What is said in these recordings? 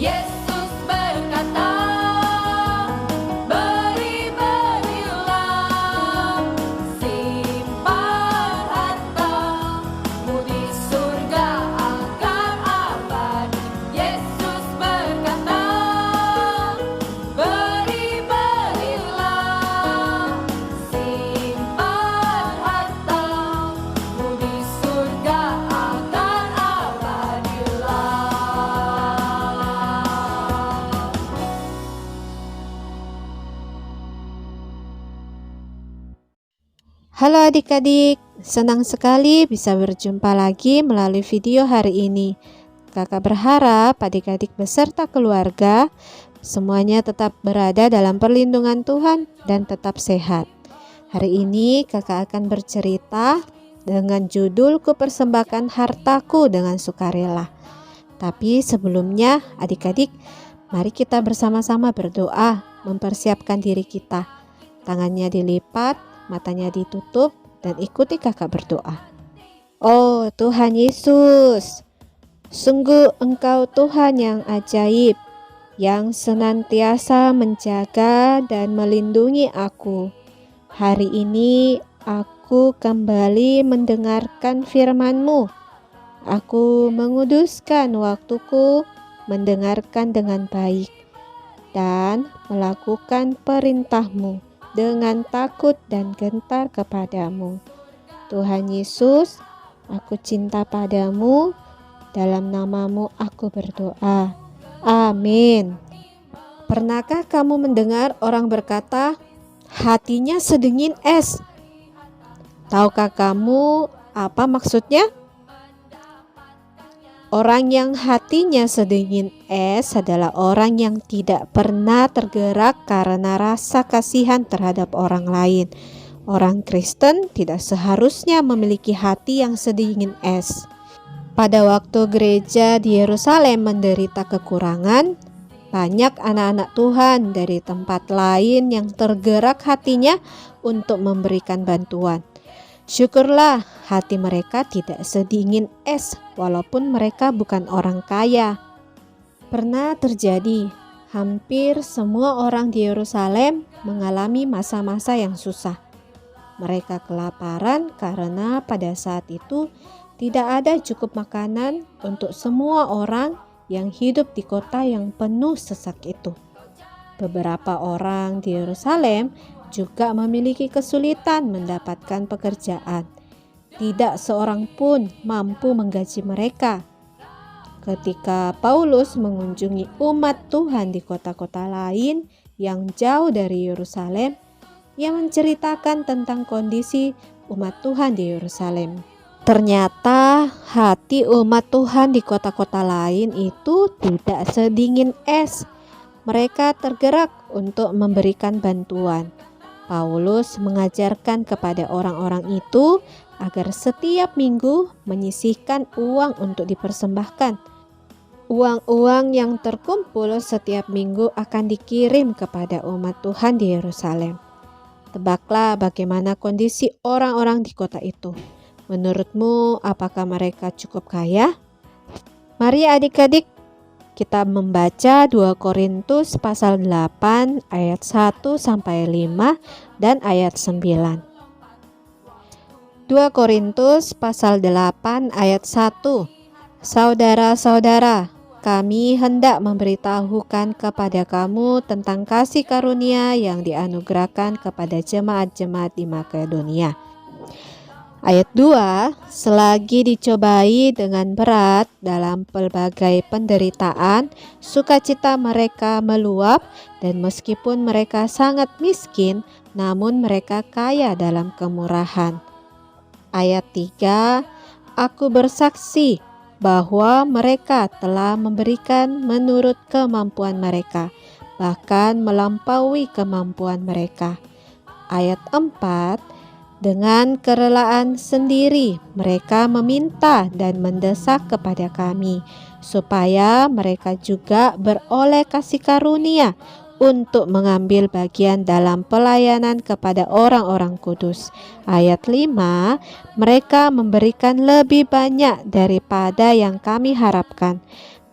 Yesus berkata, beri-berilah, simpan hartamu di surga akan abadi. Yesus berkata, beri-berilah, simpan hartamu di surga akan abadilah. Halo adik-adik, senang sekali bisa berjumpa lagi melalui video hari ini. Kakak berharap adik-adik beserta keluarga semuanya tetap berada dalam perlindungan Tuhan dan tetap sehat. Hari ini kakak akan bercerita dengan judul Kupersembahkan Hartaku dengan Sukarela. Tapi sebelumnya adik-adik, mari kita bersama-sama berdoa mempersiapkan diri kita. Tangannya dilipat, matanya ditutup, dan ikuti kakak berdoa. Oh Tuhan Yesus, sungguh Engkau Tuhan yang ajaib, yang senantiasa menjaga dan melindungi aku. Hari ini aku kembali mendengarkan firman-Mu. Aku menguduskan waktuku mendengarkan dengan baik dan melakukan perintah-Mu dengan takut dan gentar kepadamu. Tuhan Yesus, aku cinta padamu, dalam namamu aku berdoa. Amin. Pernahkah kamu mendengar orang berkata, hatinya sedingin es? Tahukah kamu apa maksudnya? Orang yang hatinya sedingin es adalah orang yang tidak pernah tergerak karena rasa kasihan terhadap orang lain. Orang Kristen tidak seharusnya memiliki hati yang sedingin es. Pada waktu gereja di Yerusalem menderita kekurangan, banyak anak-anak Tuhan dari tempat lain yang tergerak hatinya untuk memberikan bantuan. Syukurlah hati mereka tidak sedingin es walaupun mereka bukan orang kaya. Pernah terjadi, hampir semua orang di Yerusalem mengalami masa-masa yang susah. Mereka kelaparan karena pada saat itu tidak ada cukup makanan untuk semua orang yang hidup di kota yang penuh sesak itu. Beberapa orang di Yerusalem juga memiliki kesulitan mendapatkan pekerjaan. Tidak seorang pun mampu menggaji mereka. Ketika Paulus mengunjungi umat Tuhan di kota-kota lain yang jauh dari Yerusalem, ia menceritakan tentang kondisi umat Tuhan di Yerusalem. Ternyata hati umat Tuhan di kota-kota lain itu tidak sedingin es. Mereka tergerak untuk memberikan bantuan. Paulus mengajarkan kepada orang-orang itu agar setiap minggu menyisihkan uang untuk dipersembahkan. Uang-uang yang terkumpul setiap minggu akan dikirim kepada umat Tuhan di Yerusalem. Tebaklah bagaimana kondisi orang-orang di kota itu. Menurutmu, apakah mereka cukup kaya? Mari adik-adik, kita membaca 2 Korintus pasal 8 ayat 1 sampai 5 dan ayat 9. 2 Korintus pasal 8 ayat 1. Saudara-saudara, kami hendak memberitahukan kepada kamu tentang kasih karunia yang dianugerahkan kepada jemaat-jemaat di Makedonia. Ayat 2, selagi dicobai dengan berat dalam pelbagai penderitaan, sukacita mereka meluap, dan meskipun mereka sangat miskin, namun mereka kaya dalam kemurahan. Ayat 3, aku bersaksi bahwa mereka telah memberikan menurut kemampuan mereka, bahkan melampaui kemampuan mereka. Ayat 4, dengan kerelaan sendiri mereka meminta dan mendesak kepada kami supaya mereka juga beroleh kasih karunia untuk mengambil bagian dalam pelayanan kepada orang-orang kudus. Ayat 5, mereka memberikan lebih banyak daripada yang kami harapkan.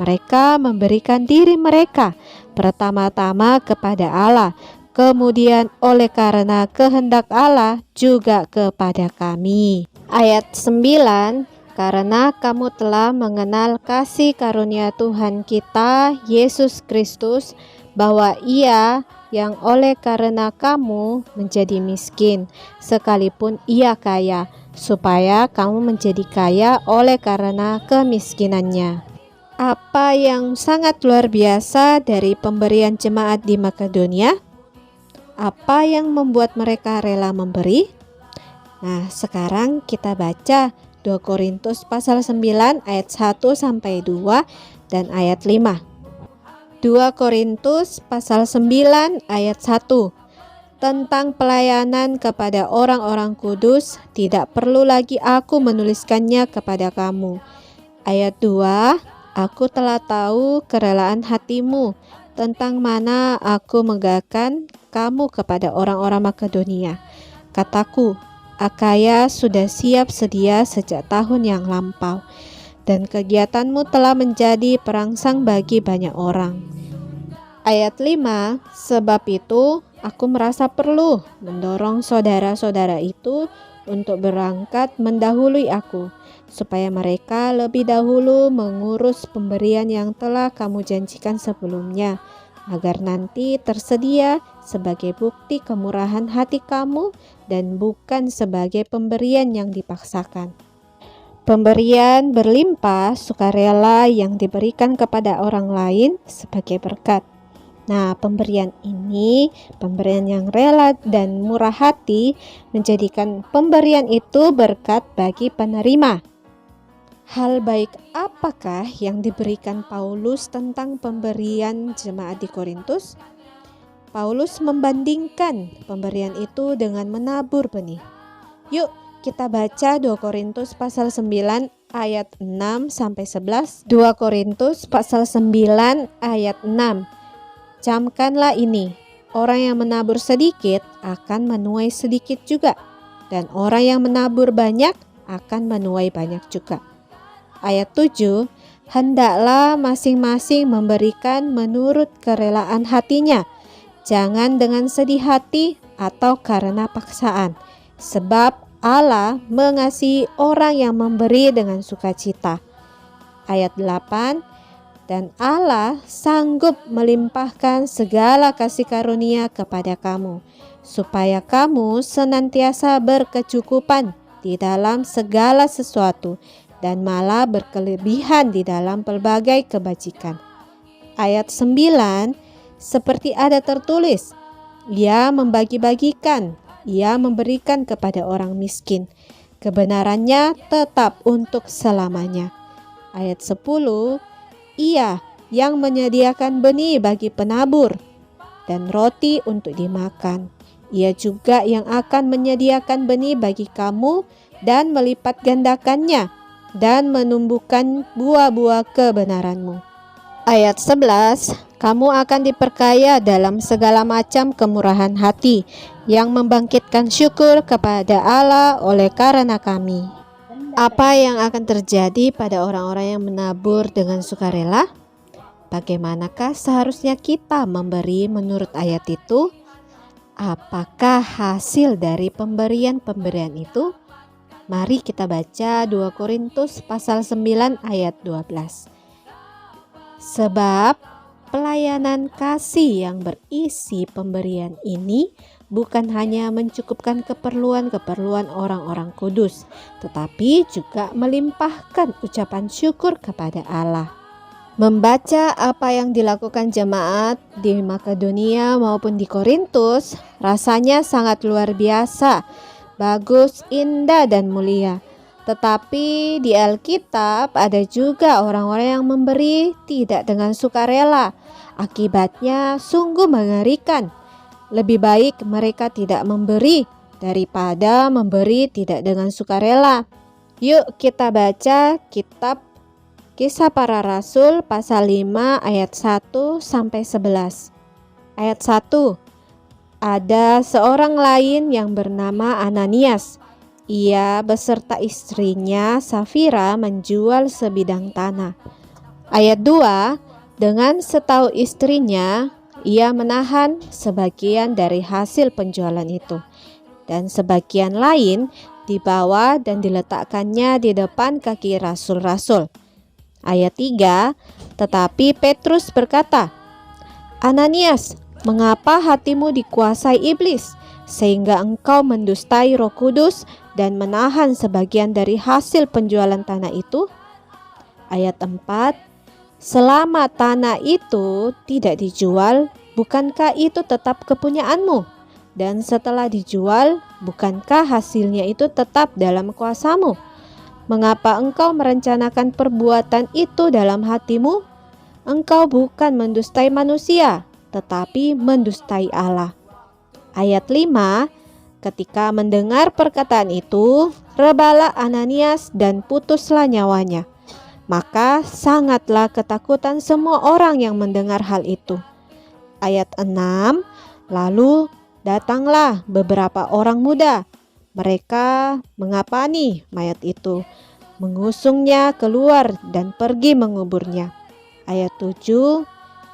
Mereka memberikan diri mereka pertama-tama kepada Allah, kemudian oleh karena kehendak Allah juga kepada kami. Ayat 9, karena kamu telah mengenal kasih karunia Tuhan kita Yesus Kristus, bahwa Ia yang oleh karena kamu menjadi miskin, sekalipun Ia kaya, supaya kamu menjadi kaya oleh karena kemiskinannya. Apa yang sangat luar biasa dari pemberian jemaat di Makedonia? Apa yang membuat mereka rela memberi? Nah, sekarang kita baca 2 Korintus pasal 9 ayat 1 sampai 2 dan ayat 5. 2 Korintus pasal 9 ayat 1. Tentang pelayanan kepada orang-orang kudus, tidak perlu lagi aku menuliskannya kepada kamu. Ayat 2. Aku telah tahu kerelaan hatimu, tentang mana aku megahkan kamu kepada orang-orang Makedonia. Kataku, Akaya sudah siap sedia sejak tahun yang lampau, dan kegiatanmu telah menjadi perangsang bagi banyak orang. Ayat 5, sebab itu aku merasa perlu mendorong saudara-saudara itu untuk berangkat mendahului aku, supaya mereka lebih dahulu mengurus pemberian yang telah kamu janjikan sebelumnya, agar nanti tersedia sebagai bukti kemurahan hati kamu dan bukan sebagai pemberian yang dipaksakan. Pemberian berlimpah sukarela yang diberikan kepada orang lain sebagai berkat. Nah, pemberian ini, pemberian yang rela dan murah hati, menjadikan pemberian itu berkat bagi penerima. Hal baik apakah yang diberikan Paulus tentang pemberian jemaat di Korintus? Paulus membandingkan pemberian itu dengan menabur benih. Yuk kita baca 2 Korintus pasal 9 ayat 6 sampai 11. 2 Korintus pasal 9 ayat 6. Camkanlah ini, orang yang menabur sedikit akan menuai sedikit juga, dan orang yang menabur banyak akan menuai banyak juga. Ayat 7, hendaklah masing-masing memberikan menurut kerelaan hatinya, jangan dengan sedih hati atau karena paksaan, sebab Allah mengasihi orang yang memberi dengan sukacita. Ayat 8, dan Allah sanggup melimpahkan segala kasih karunia kepada kamu, supaya kamu senantiasa berkecukupan di dalam segala sesuatu, dan malah berkelebihan di dalam pelbagai kebajikan. Ayat 9, seperti ada tertulis, Ia membagi-bagikan, Ia memberikan kepada orang miskin, kebenarannya tetap untuk selamanya. Ayat 10, Ia yang menyediakan benih bagi penabur dan roti untuk dimakan. Ia juga yang akan menyediakan benih bagi kamu dan melipat gandakannya dan menumbuhkan buah-buah kebenaranmu. Ayat 11, kamu akan diperkaya dalam segala macam kemurahan hati yang membangkitkan syukur kepada Allah oleh karena kami. Apa yang akan terjadi pada orang-orang yang menabur dengan sukarela? Bagaimanakah seharusnya kita memberi menurut ayat itu? Apakah hasil dari pemberian-pemberian itu? Mari kita baca 2 Korintus pasal 9 ayat 12. Sebab pelayanan kasih yang berisi pemberian ini bukan hanya mencukupkan keperluan-keperluan orang-orang kudus, tetapi juga melimpahkan ucapan syukur kepada Allah. Membaca apa yang dilakukan jemaat di Makedonia maupun di Korintus rasanya sangat luar biasa, bagus, indah, dan mulia. Tetapi di Alkitab ada juga orang-orang yang memberi tidak dengan sukarela. Akibatnya sungguh mengerikan. Lebih baik mereka tidak memberi daripada memberi tidak dengan sukarela. Yuk kita baca kitab Kisah Para Rasul pasal 5 ayat 1 sampai 11. Ayat 1. Ada seorang lain yang bernama Ananias. Ia beserta istrinya Safira menjual sebidang tanah. Ayat 2, dengan setahu istrinya, ia menahan sebagian dari hasil penjualan itu, dan sebagian lain dibawa dan diletakkannya di depan kaki rasul-rasul. Ayat 3, tetapi Petrus berkata, Ananias, mengapa hatimu dikuasai iblis, sehingga engkau mendustai Roh Kudus dan menahan sebagian dari hasil penjualan tanah itu? Ayat 4, selama tanah itu tidak dijual, bukankah itu tetap kepunyaanmu? Dan setelah dijual, bukankah hasilnya itu tetap dalam kuasamu? Mengapa engkau merencanakan perbuatan itu dalam hatimu? Engkau bukan mendustai manusia, tetapi mendustai Allah. Ayat 5, ketika mendengar perkataan itu, rebalah Ananias dan putuslah nyawanya. Maka sangatlah ketakutan semua orang yang mendengar hal itu. Ayat 6, lalu datanglah beberapa orang muda. Mereka mengapani mayat itu, mengusungnya keluar dan pergi menguburnya. Ayat 7,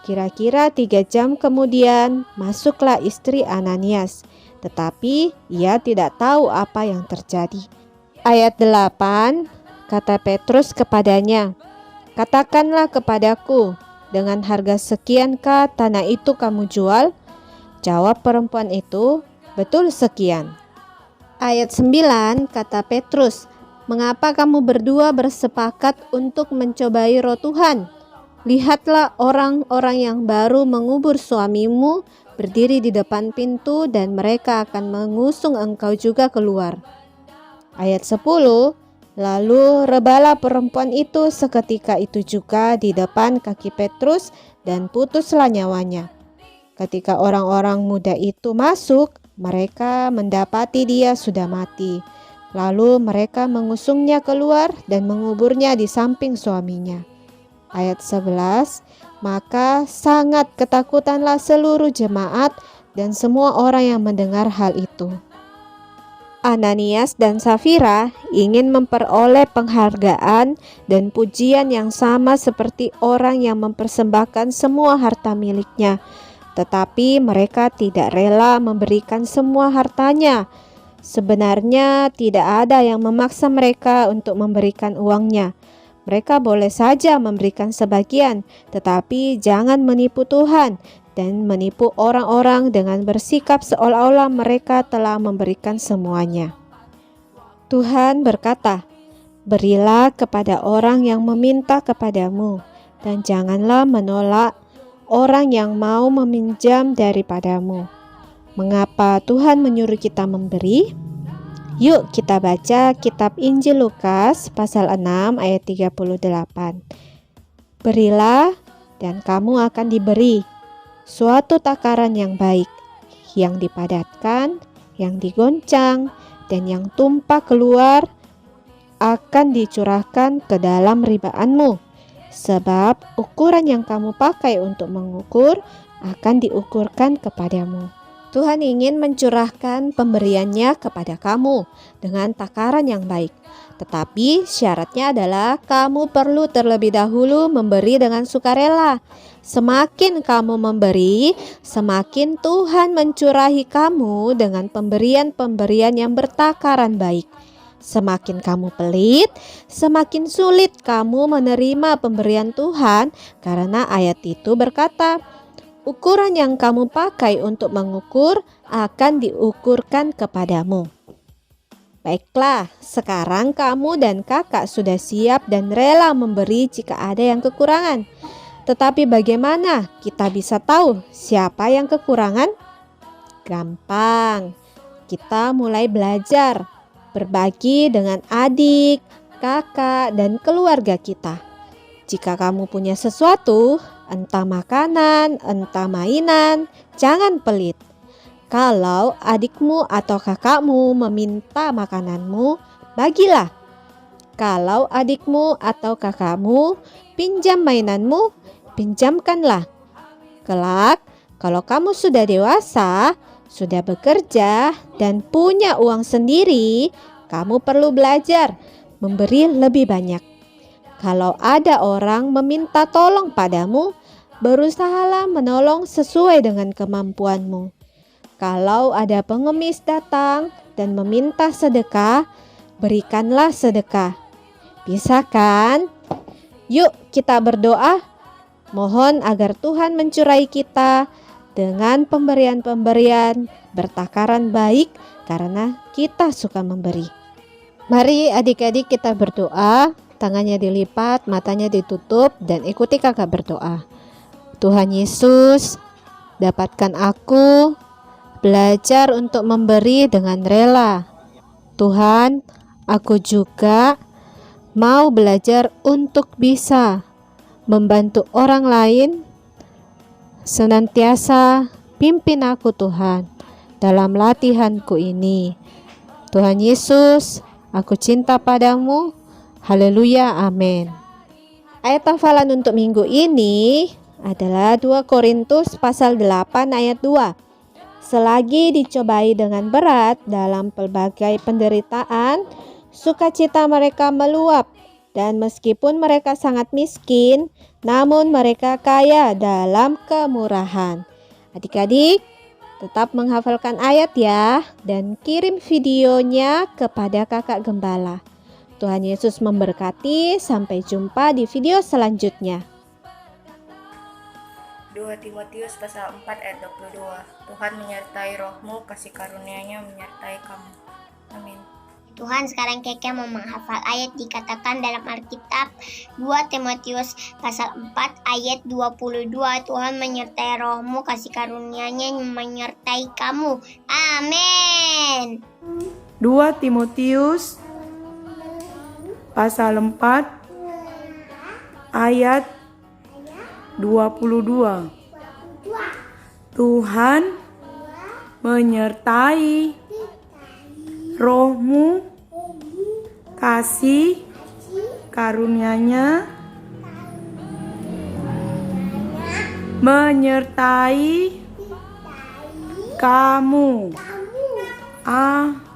kira-kira 3 jam kemudian masuklah istri Ananias, tetapi ia tidak tahu apa yang terjadi. Ayat 8, kata Petrus kepadanya, katakanlah kepadaku, dengan harga sekiankah tanah itu kamu jual? Jawab perempuan itu, betul sekian. Ayat 9, kata Petrus, mengapa kamu berdua bersepakat untuk mencobai Roh Tuhan? Lihatlah orang-orang yang baru mengubur suamimu berdiri di depan pintu dan mereka akan mengusung engkau juga keluar. Ayat 10, lalu rebalah perempuan itu seketika itu juga di depan kaki Petrus dan putuslah nyawanya. Ketika orang-orang muda itu masuk, mereka mendapati dia sudah mati. Lalu mereka mengusungnya keluar dan menguburnya di samping suaminya. Ayat 11, maka sangat ketakutanlah seluruh jemaat dan semua orang yang mendengar hal itu. Ananias dan Safira ingin memperoleh penghargaan dan pujian yang sama seperti orang yang mempersembahkan semua harta miliknya. Tetapi mereka tidak rela memberikan semua hartanya. Sebenarnya tidak ada yang memaksa mereka untuk memberikan uangnya. Mereka boleh saja memberikan sebagian, tetapi jangan menipu Tuhan dan menipu orang-orang dengan bersikap seolah-olah mereka telah memberikan semuanya. Tuhan berkata, berilah kepada orang yang meminta kepadamu, dan janganlah menolak orang yang mau meminjam daripadamu. Mengapa Tuhan menyuruh kita memberi? Yuk kita baca kitab Injil Lukas pasal 6 ayat 38. Berilah dan kamu akan diberi suatu takaran yang baik, yang dipadatkan, yang digoncang, dan yang tumpah keluar akan dicurahkan ke dalam ribaanmu. Sebab ukuran yang kamu pakai untuk mengukur akan diukurkan kepadamu. Tuhan ingin mencurahkan pemberiannya kepada kamu dengan takaran yang baik. Tetapi syaratnya adalah kamu perlu terlebih dahulu memberi dengan sukarela. Semakin kamu memberi, semakin Tuhan mencurahi kamu dengan pemberian-pemberian yang bertakaran baik. Semakin kamu pelit, semakin sulit kamu menerima pemberian Tuhan, karena ayat itu berkata, ukuran yang kamu pakai untuk mengukur akan diukurkan kepadamu. Baiklah, sekarang kamu dan kakak sudah siap dan rela memberi jika ada yang kekurangan. Tetapi bagaimana kita bisa tahu siapa yang kekurangan? Gampang, kita mulai belajar berbagi dengan adik, kakak, dan keluarga kita. Jika kamu punya sesuatu, entah makanan, entah mainan, jangan pelit. Kalau adikmu atau kakakmu meminta makananmu, bagilah. Kalau adikmu atau kakakmu pinjam mainanmu, pinjamkanlah. Kelak, kalau kamu sudah dewasa, sudah bekerja, dan punya uang sendiri, kamu perlu belajar memberi lebih banyak. Kalau ada orang meminta tolong padamu, berusahalah menolong sesuai dengan kemampuanmu. Kalau ada pengemis datang dan meminta sedekah, berikanlah sedekah. Bisa kan? Yuk kita berdoa. Mohon agar Tuhan mencurai kita dengan pemberian-pemberian bertakaran baik karena kita suka memberi. Mari adik-adik kita berdoa, tangannya dilipat, matanya ditutup, dan ikuti kakak berdoa. Tuhan Yesus, dapatkan aku belajar untuk memberi dengan rela. Tuhan, aku juga mau belajar untuk bisa membantu orang lain. Senantiasa pimpin aku Tuhan dalam latihanku ini. Tuhan Yesus, aku cinta padamu. Haleluya, amin. Ayat hafalan untuk minggu ini adalah 2 Korintus pasal 8 ayat 2. Selagi dicobai dengan berat dalam pelbagai penderitaan, sukacita mereka meluap. Dan meskipun mereka sangat miskin, namun mereka kaya dalam kemurahan. Adik-adik, tetap menghafalkan ayat ya, dan kirim videonya kepada kakak gembala. Tuhan Yesus memberkati, sampai jumpa di video selanjutnya. 2 Timotius pasal 4 ayat 22. Tuhan menyertai rohmu, kasih karunia-Nya menyertai kamu. Amin. Tuhan, sekarang Keke mau menghafal ayat dikatakan dalam Alkitab 2 Timotius pasal 4 ayat 22. Tuhan menyertai rohmu, kasih karunia-Nya menyertai kamu. Amin. 2 Timotius pasal 4 ayat 22. Tuhan menyertai rohmu, kasih karunia-Nya menyertai kamu. Amin.